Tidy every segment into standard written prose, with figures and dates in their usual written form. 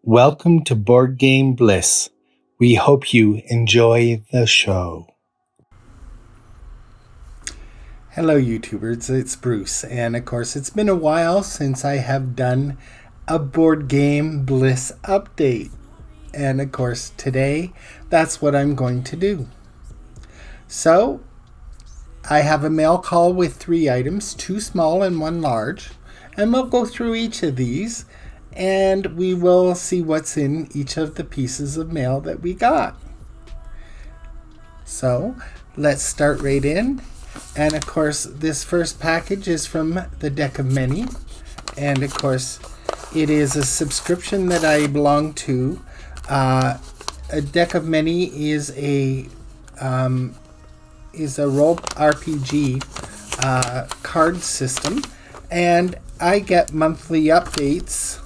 Welcome to Board Game Bliss. We hope you enjoy the show. Hello YouTubers, it's Bruce, and of course it's been a while since I have done a Board Game Bliss update. And of course today, that's what I'm going to do. So, I have a mail call with 3 items, 2 small and 1 large, and we'll go through each of these and we will see what's in each of the pieces of mail that we got. So, let's start right in. And of course, this first package is from the Deck of Many. And of course, it is a subscription that I belong to. A Deck of Many is a role RPG card system, and I get monthly updates.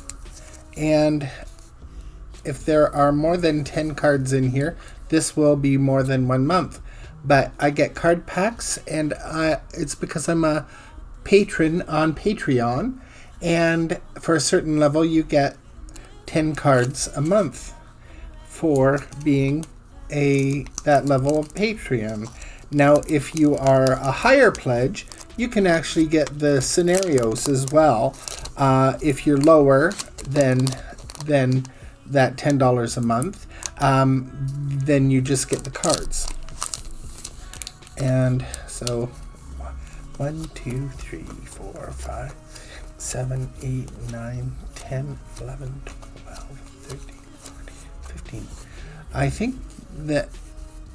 And if there are more than 10 cards in here, this will be more than 1 month. But I get card packs, and it's because I'm a patron on Patreon, and for a certain level you get 10 cards a month for being that level of Patreon. Now, if you are a higher pledge, you can actually get the scenarios as well. If you're lower than that $10 a month, then you just get the cards. And so 1, 2, 3, 4, 5, 7, 8, 9, 10, 11, 12, 13, 14, 15. I think that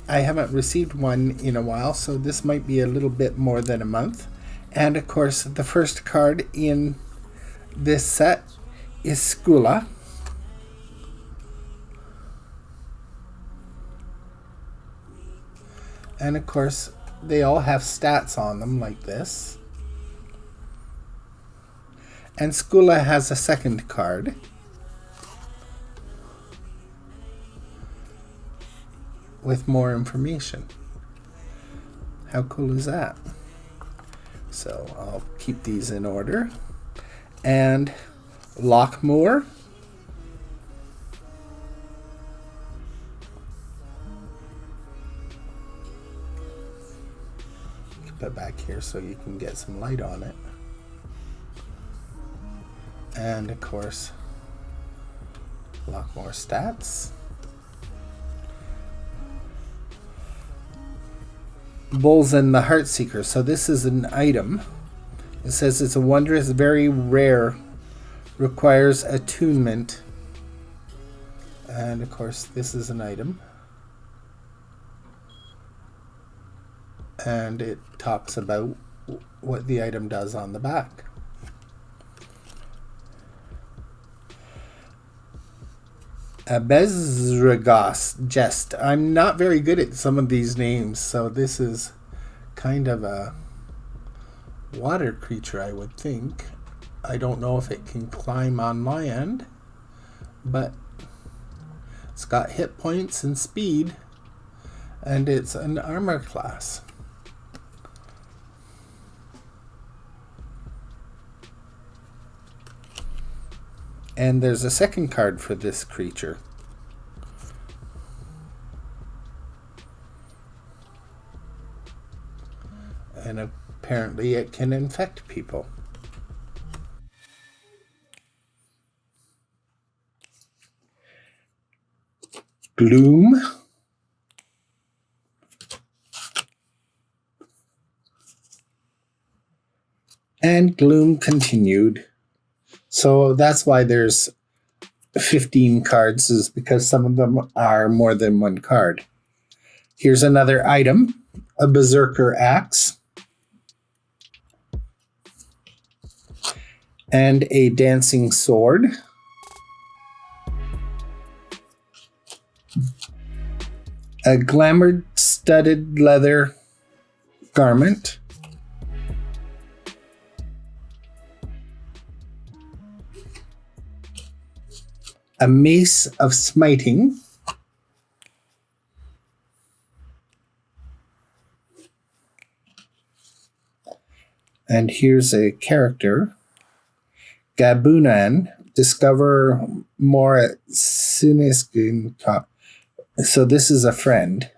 I haven't received one in a while, so this might be a little bit more than a month. And of course, the first card in this set is Skula. And of course, they all have stats on them like this. And Skula has a second card. With more information. How cool is that? So I'll keep these in order. And Lockmore. Keep it back here so you can get some light on it. And of course, Lockmore stats. Bulls and the Heartseeker. So this is an item. It says it's a wondrous, very rare, requires attunement. And of course, this is an item. And it talks about what the item does on the back. A Bezregos Jest. I'm not very good at some of these names, so this is kind of a water creature, I would think. I don't know if it can climb on land, but it's got hit points and speed, and it's an armor class. And there's a second card for this creature. And apparently it can infect people. Gloom. And Gloom continued. So that's why there's 15 cards, is because some of them are more than 1 card. Here's another item, a Berserker Axe. And a Dancing Sword. A Glamored Studded Leather Garment. A Mace of Smiting. And here's a character, Gabunan, discover more at Siniskin. So this is a friend.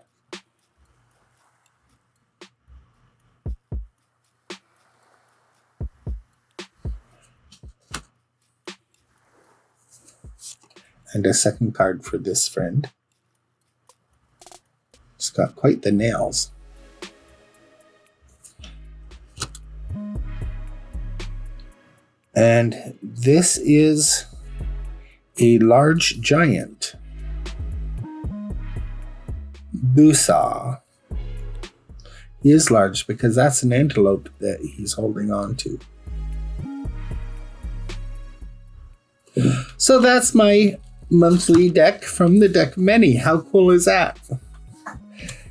And a second card for this friend. It's got quite the nails. And this is a large giant. Busa. He is large because that's an antelope that he's holding on to. So that's my monthly deck from the Deck of Many. How cool is that?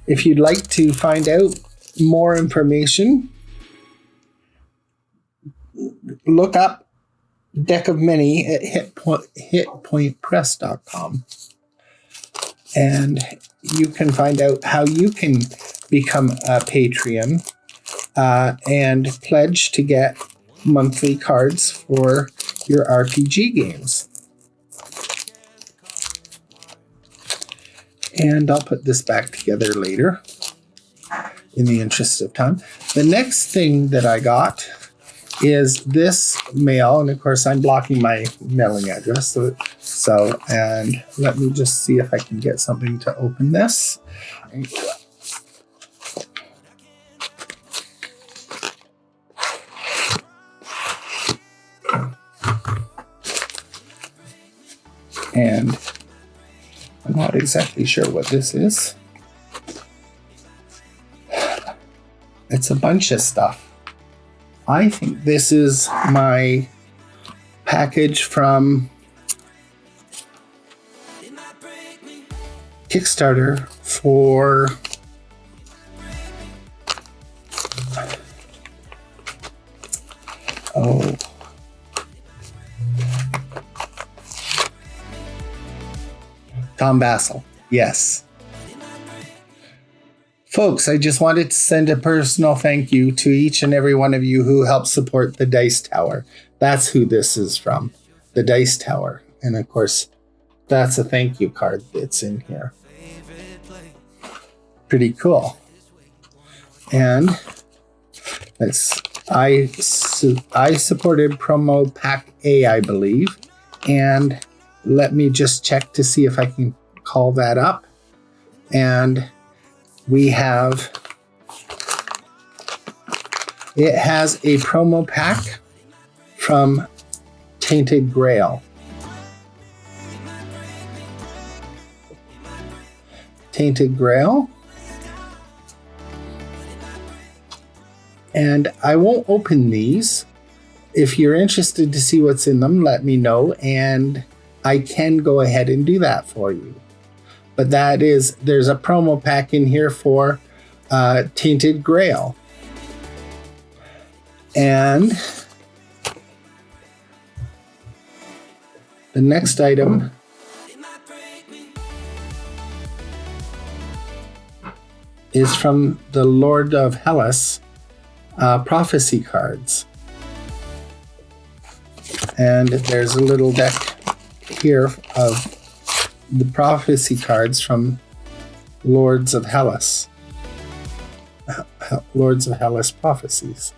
If you'd like to find out more information, look up Deck of Many at hitpointpress.com. And you can find out how you can become a Patreon and pledge to get monthly cards for your RPG games. And I'll put this back together later in the interest of time. The next thing that I got is this mail, and of course I'm blocking my mailing address. So and let me just see if I can get something to open this. And I'm not exactly sure what this is. It's a bunch of stuff. I think this is my package from Kickstarter for Tom Basil. Yes. Folks, I just wanted to send a personal thank you to each and every one of you who helped support the Dice Tower. That's who this is from, the Dice Tower. And of course, that's a thank you card that's in here. Pretty cool. And I supported promo pack A, I believe. And let me just check to see if I can call that up. And we have, it has a promo pack from Tainted Grail. Tainted Grail. And I won't open these. If you're interested to see what's in them, let me know, and I can go ahead and do that for you. But there's a promo pack in here for Tainted Grail. And the next item is from the Lord of Hellas prophecy cards. And there's a little deck here of the prophecy cards from Lords of Hellas. Lords of Hellas prophecies.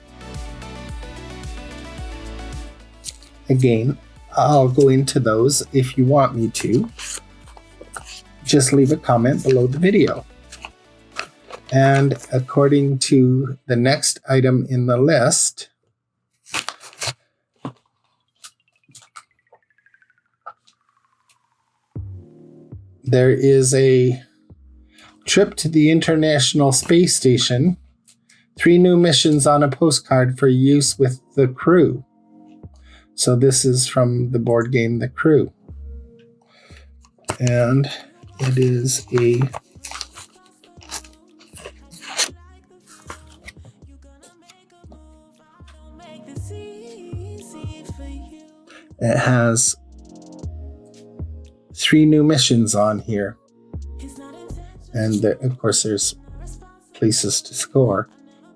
Again, I'll go into those if you want me to. Just leave a comment below the video. And according to the next item in the list, there is a trip to the International Space Station, 3 new missions on a postcard for use with the crew. So this is from the board game The Crew. And it is it has 3 new missions on here. And of course there's places to score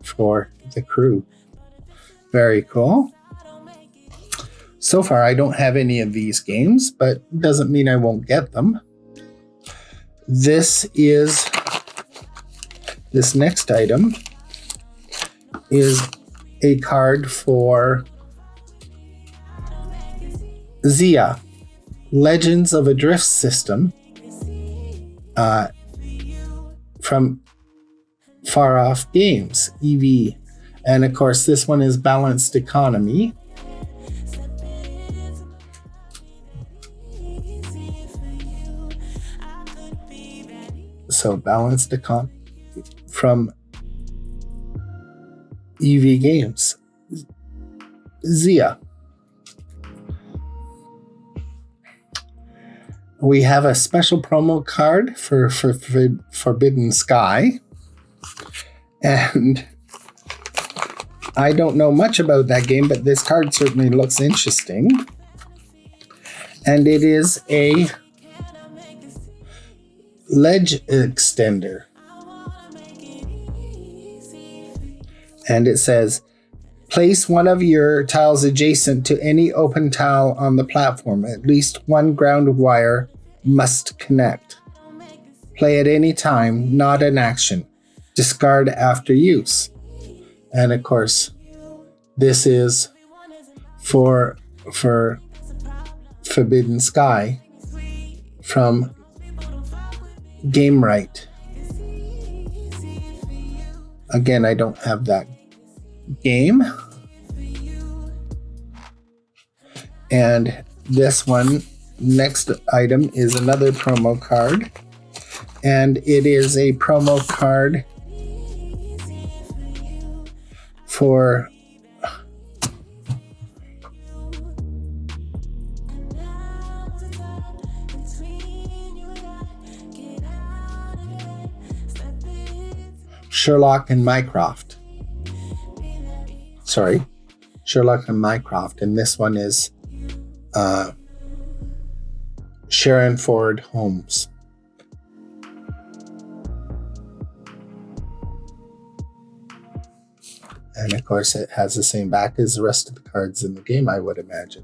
for the crew. Very cool. So far, I don't have any of these games, but doesn't mean I won't get them. This next item is a card for Zia, Legends of a Drift System, from Far Off Games, EV. And of course, this one is Balanced Economy. So Balanced Economy from EV Games. Zia. We have a special promo card for Forbidden Sky. And I don't know much about that game, but this card certainly looks interesting. And it is a ledge extender. And it says, place one of your tiles adjacent to any open tile on the platform. At least one ground wire must connect. Play at any time, not an action. Discard after use. And of course, this is for Forbidden Sky from Game Right. Again, I don't have that game. And this one, next item, is another promo card. And it is a promo card for Sherlock and Mycroft. Sorry, Sherlock and Mycroft. And this one is Sharon Ford Holmes. And of course, it has the same back as the rest of the cards in the game, I would imagine.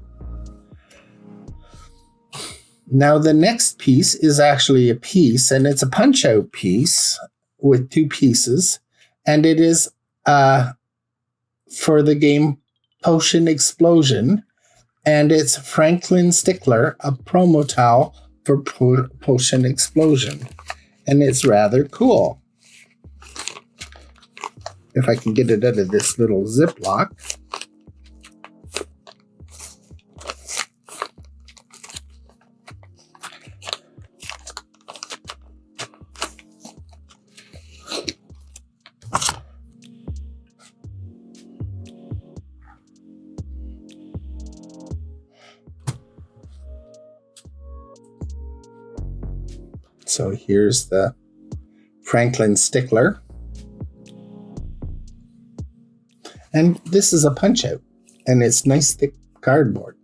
Now, the next piece is actually a piece, and it's a punch-out piece with two pieces, and it is for the game Potion Explosion, and it's Franklin Stickler, a promo towel for Potion Explosion, and it's rather cool. If I can get it out of this little Ziploc. So here's the Franklin Stickler. And this is a punch out, and it's nice thick cardboard.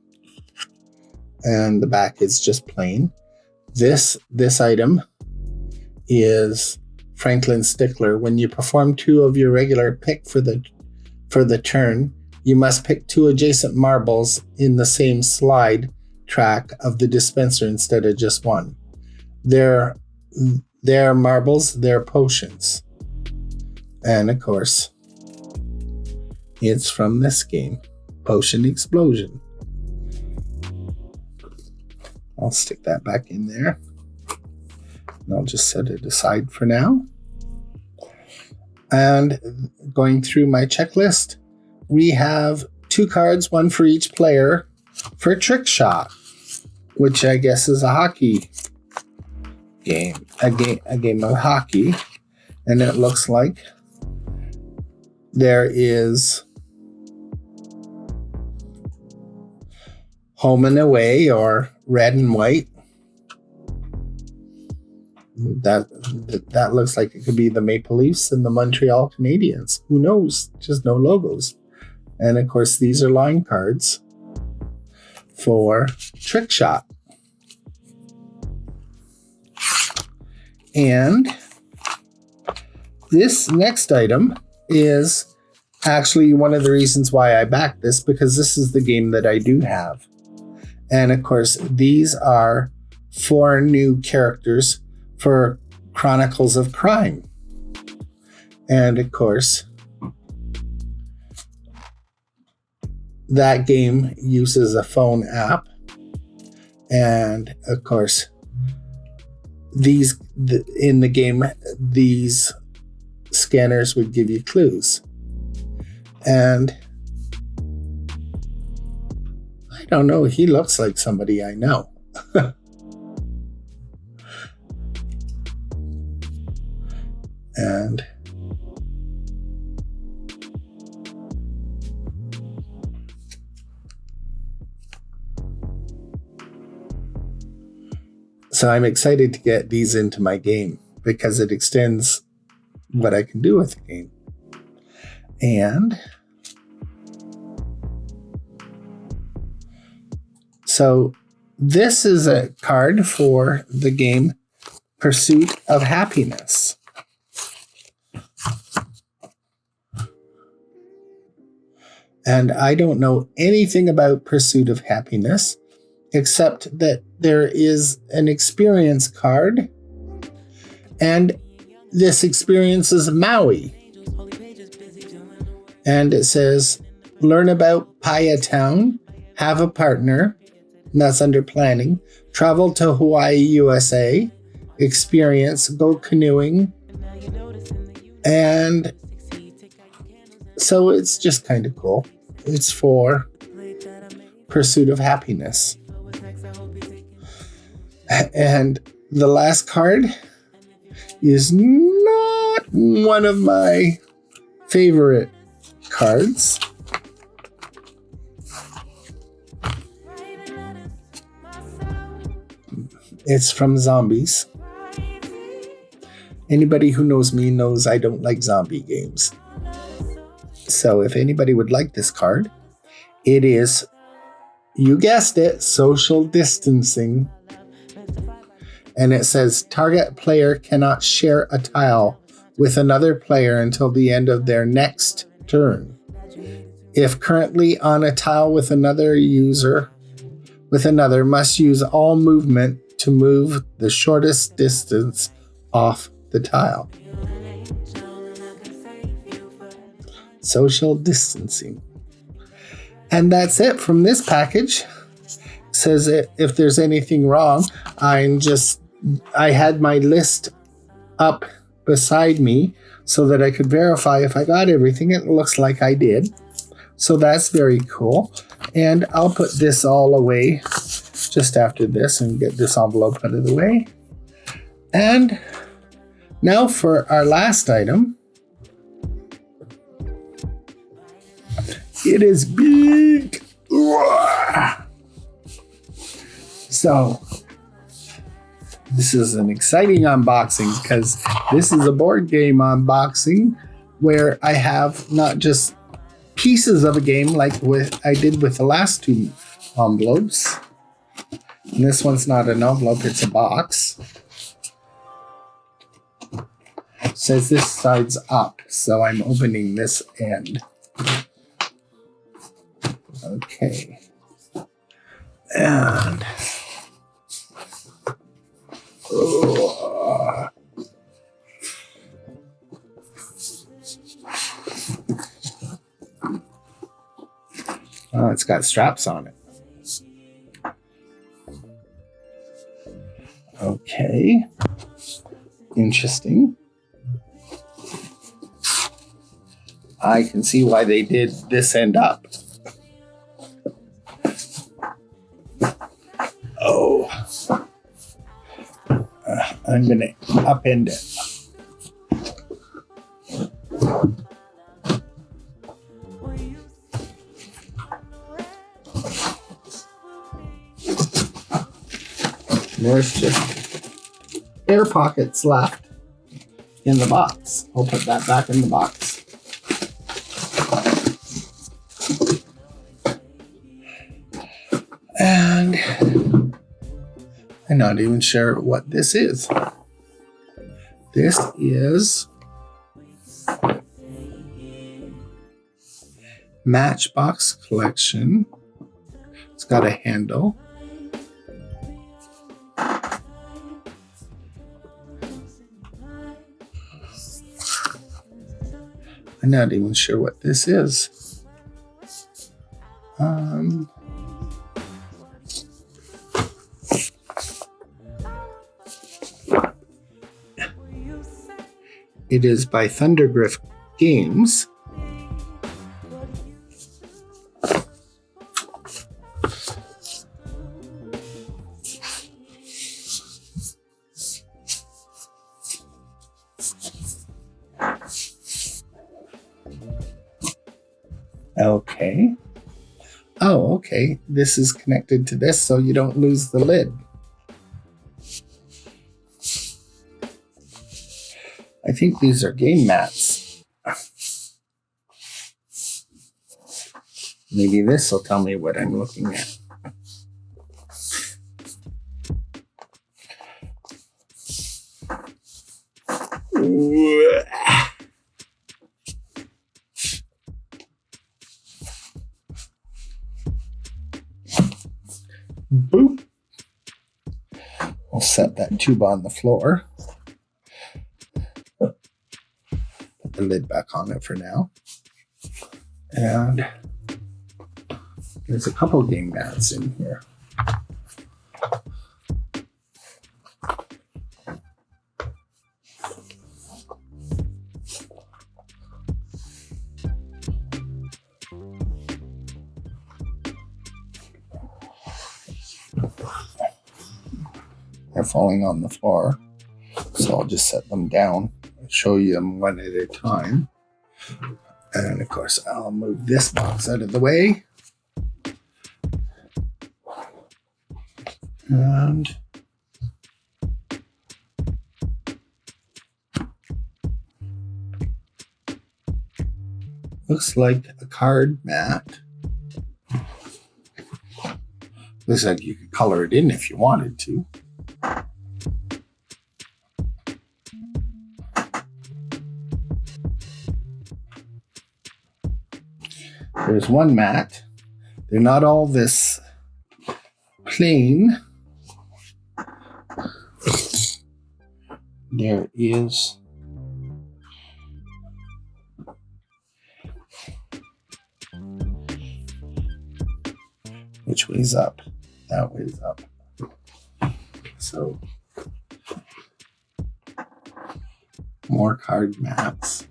And the back is just plain. This item is Franklin Stickler. When you perform two of your regular pick for the turn, you must pick two adjacent marbles in the same slide track of the dispenser instead of just one. They're marbles, they're potions. And of course, it's from this game, Potion Explosion. I'll stick that back in there. And I'll just set it aside for now. And going through my checklist, we have two cards, one for each player, for Trick Shot, which I guess is a hockey game, a game of hockey. And it looks like there is home and away, or red and white. That looks like it could be the Maple Leafs and the Montreal Canadiens. Who knows? Just no logos. And of course, these are line cards for Trick Shot. And this next item is actually one of the reasons why I backed this, because this is the game that I do have. And of course, these are 4 new characters for Chronicles of Crime. And of course, that game uses a phone app. And of course, in the game, these scanners would give you clues. And I don't know, he looks like somebody I know. And so I'm excited to get these into my game because it extends what I can do with the game. And so this is a card for the game Pursuit of Happiness. And I don't know anything about Pursuit of Happiness, except that there is an experience card. And this experience is Maui. And it says, learn about Paia Town, have a partner, and that's under planning, travel to Hawaii, USA, experience, go canoeing. And so it's just kind of cool. It's for Pursuit of Happiness. And the last card is not one of my favorite cards. It's from Zombies. Anybody who knows me knows I don't like zombie games. So if anybody would like this card, it is, you guessed it, social distancing. And it says, target player cannot share a tile with another player until the end of their next turn. If currently on a tile with another user, must use all movement to move the shortest distance off the tile. Social distancing. And that's it from this package. It says if there's anything wrong, I had my list up beside me so that I could verify if I got everything. It looks like I did. So that's very cool. And I'll put this all away just after this and get this envelope out of the way. And now for our last item. It is big. So this is an exciting unboxing because this is a board game unboxing where I have not just pieces of a game like I did with the last 2 envelopes. And this one's not an envelope, it's a box. It says this side's up, so I'm opening this end. Okay. And it's got straps on it. Okay. Interesting. I can see why they did this end up. Oh. I'm going to upend it. There's just air pockets left in the box. I'll put that back in the box. And I'm not even sure what this is. This is Matchbox Collection. It's got a handle. I'm not even sure what this is. It is by ThunderGryph Games. Okay. Oh, okay. This is connected to this so you don't lose the lid. I think these are game mats. Maybe this will tell me what I'm looking at. Boop. We'll set that tube on the floor. Put the lid back on it for now. And there's a couple game mats in here. They're falling on the floor, so I'll just set them down and show you them one at a time. And of course, I'll move this box out of the way. And looks like a card mat. Looks like you could color it in if you wanted to. There's one mat. They're not all this plain. There is which way's up? That way's up. So more card mats.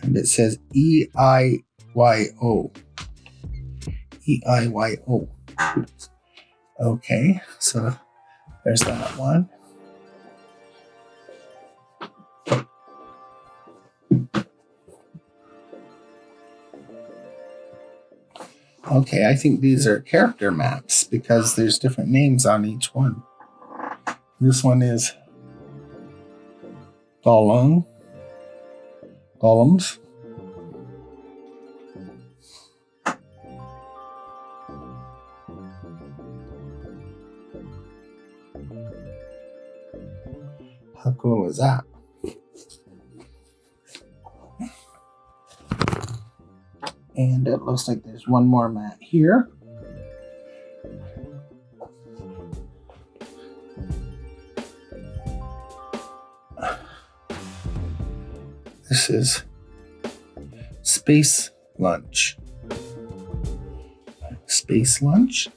And it says EIYO. EIYO. Okay, so there's that one. Okay, I think these are character maps because there's different names on each one. This one is Golems. How cool is that? And it looks like there's one more mat here. This is Space Lunch. Space Lunch.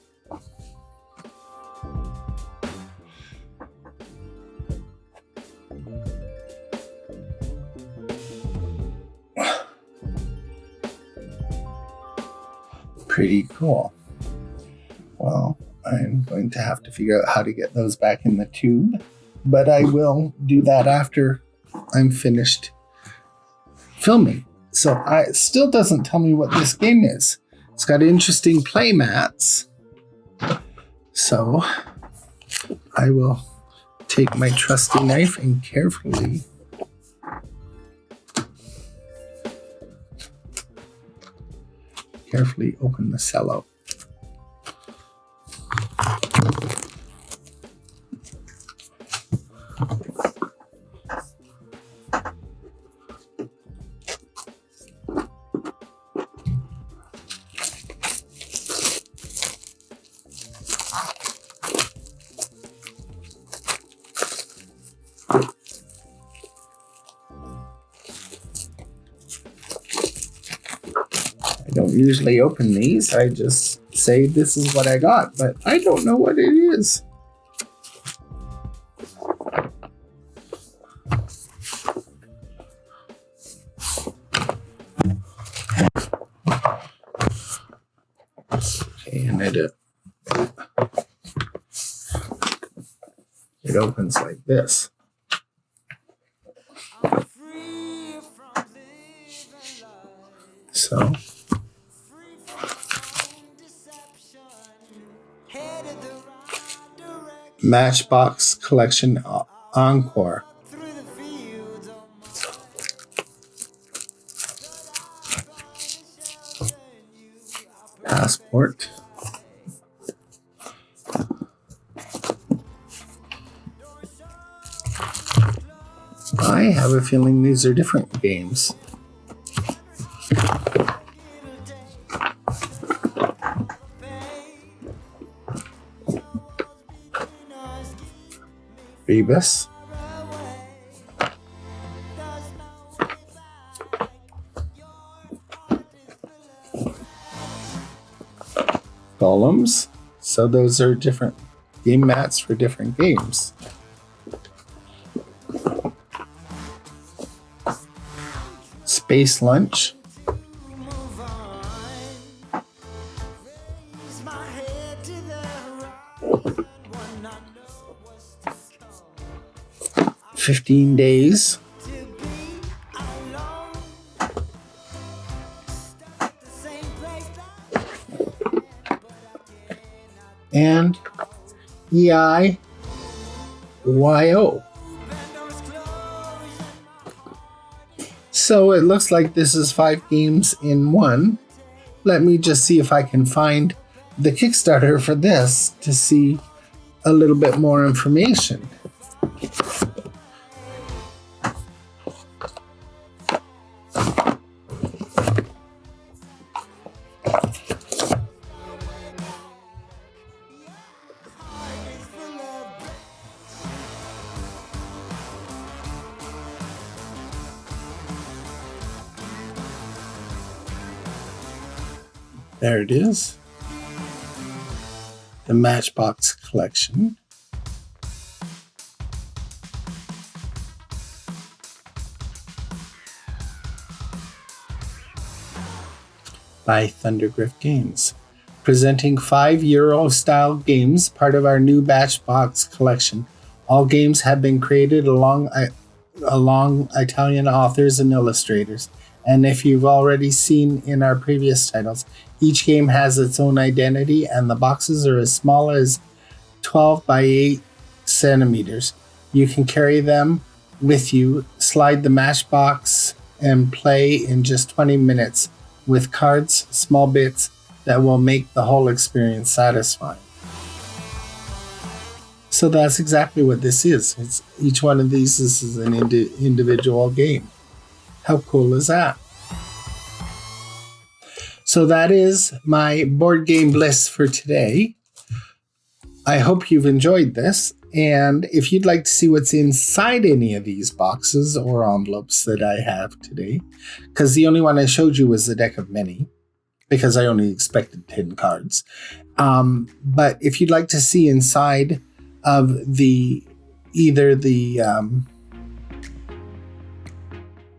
Pretty cool. Well, I'm going to have to figure out how to get those back in the tube, but I will do that after I'm finished filming. So it still doesn't tell me what this game is. It's got interesting play mats. So I will take my trusty knife and carefully open the cello. don't usually open these. I just say this is what I got, but I don't know what it is. Okay, and it opens like this. So Matchbox Collection Encore. Passport. I have a feeling these are different games. Rebus. Golems. So those are different game mats for different games. Space Lunch. "15 Days." And EIYO. So it looks like this is 5 games in one. Let me just see if I can find the Kickstarter for this to see a little bit more information. There it is. The Matchbox Collection. By ThunderGryph Games. Presenting 5 Euro-style games, part of our new Matchbox Collection. All games have been created along Italian authors and illustrators. And if you've already seen in our previous titles, each game has its own identity, and the boxes are as small as 12 by 8 centimeters. You can carry them with you, slide the Matchbox, and play in just 20 minutes with cards, small bits that will make the whole experience satisfying. So that's exactly what this is. Each one of these is an individual game. How cool is that? So that is my board game Bliss for today. I hope you've enjoyed this. And if you'd like to see what's inside any of these boxes or envelopes that I have today, because the only one I showed you was the deck of many, because I only expected 10 cards. But if you'd like to see inside of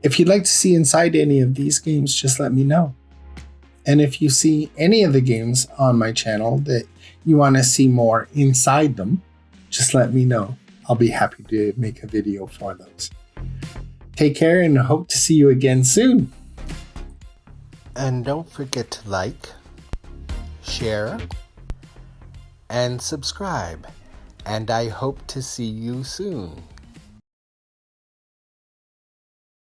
if you'd like to see inside any of these games, just let me know. And if you see any of the games on my channel that you want to see more inside them, just let me know. I'll be happy to make a video for those. Take care and hope to see you again soon. And don't forget to like, share, and subscribe. And I hope to see you soon.